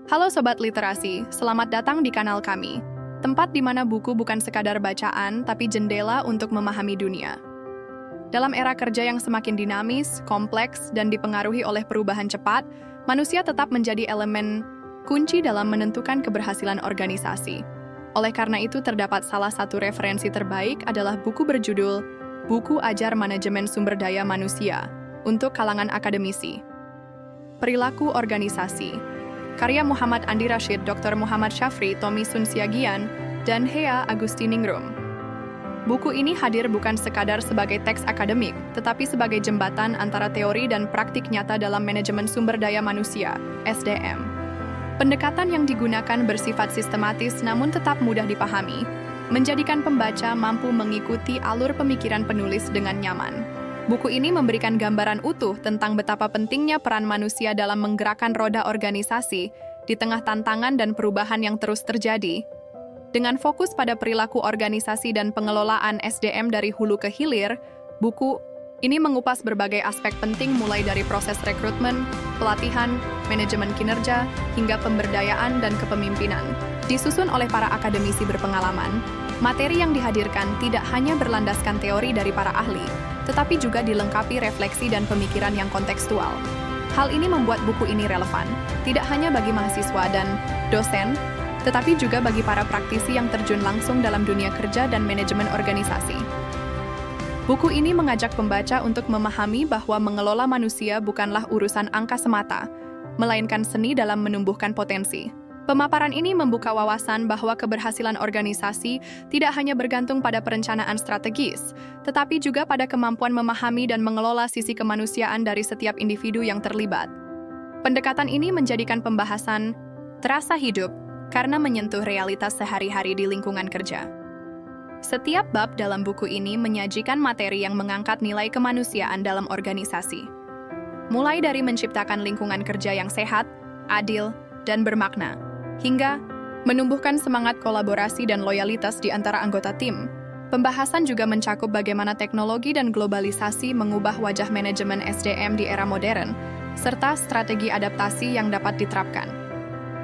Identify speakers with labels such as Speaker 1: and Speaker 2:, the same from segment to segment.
Speaker 1: Halo Sobat Literasi, selamat datang di kanal kami. Tempat di mana buku bukan sekadar bacaan, tapi jendela untuk memahami dunia. Dalam era kerja yang semakin dinamis, kompleks, dan dipengaruhi oleh perubahan cepat, manusia tetap menjadi elemen kunci dalam menentukan keberhasilan organisasi. Oleh karena itu, terdapat salah satu referensi terbaik adalah buku berjudul Buku Ajar Manajemen Sumber Daya Manusia untuk kalangan akademisi. Perilaku Organisasi karya Muhammad Andi Rashid, Dr. Muhammad Syafri, Tommy Sunsiagian, dan Hea Agustiningrum. Buku ini hadir bukan sekadar sebagai teks akademik, tetapi sebagai jembatan antara teori dan praktik nyata dalam manajemen sumber daya manusia, SDM. Pendekatan yang digunakan bersifat sistematis namun tetap mudah dipahami, menjadikan pembaca mampu mengikuti alur pemikiran penulis dengan nyaman. Buku ini memberikan gambaran utuh tentang betapa pentingnya peran manusia dalam menggerakkan roda organisasi di tengah tantangan dan perubahan yang terus terjadi. Dengan fokus pada perilaku organisasi dan pengelolaan SDM dari hulu ke hilir, buku ini mengupas berbagai aspek penting mulai dari proses rekrutmen, pelatihan, manajemen kinerja, hingga pemberdayaan dan kepemimpinan. Disusun oleh para akademisi berpengalaman, materi yang dihadirkan tidak hanya berlandaskan teori dari para ahli, tetapi juga dilengkapi refleksi dan pemikiran yang kontekstual. Hal ini membuat buku ini relevan, tidak hanya bagi mahasiswa dan dosen, tetapi juga bagi para praktisi yang terjun langsung dalam dunia kerja dan manajemen organisasi. Buku ini mengajak pembaca untuk memahami bahwa mengelola manusia bukanlah urusan angka semata, melainkan seni dalam menumbuhkan potensi. Pemaparan ini membuka wawasan bahwa keberhasilan organisasi tidak hanya bergantung pada perencanaan strategis, tetapi juga pada kemampuan memahami dan mengelola sisi kemanusiaan dari setiap individu yang terlibat. Pendekatan ini menjadikan pembahasan terasa hidup karena menyentuh realitas sehari-hari di lingkungan kerja. Setiap bab dalam buku ini menyajikan materi yang mengangkat nilai kemanusiaan dalam organisasi. Mulai dari menciptakan lingkungan kerja yang sehat, adil, dan bermakna, hingga menumbuhkan semangat kolaborasi dan loyalitas di antara anggota tim. Pembahasan juga mencakup bagaimana teknologi dan globalisasi mengubah wajah manajemen SDM di era modern, serta strategi adaptasi yang dapat diterapkan.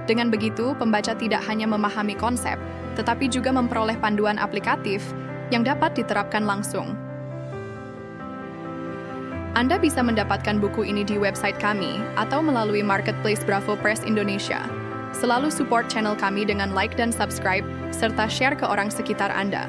Speaker 1: Dengan begitu, pembaca tidak hanya memahami konsep, tetapi juga memperoleh panduan aplikatif yang dapat diterapkan langsung. Anda bisa mendapatkan buku ini di website kami atau melalui marketplace Bravo Press Indonesia. Selalu support channel kami dengan like dan subscribe, serta share ke orang sekitar Anda.